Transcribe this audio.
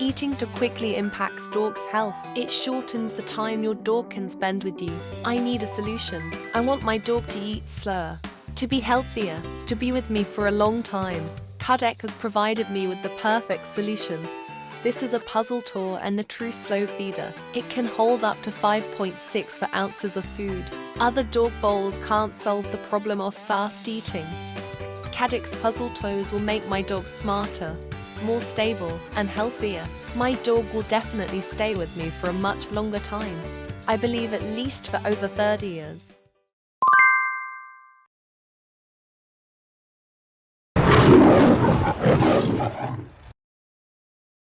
Eating too quickly impacts dog's health. It shortens the time your dog can spend with you. I need a solution. I want my dog to eat slower, to be healthier, to be with me for a long time. KADTC has provided me with the perfect solution. This is a puzzle toy and a true slow feeder. It can hold up to 5.6 ounces of food. Other dog bowls can't solve the problem of fast eating. KADTC's puzzle toys will make my dog smarter, more stable, and healthier. My dog will definitely stay with me for a much longer time. I believe at least for over 30 years.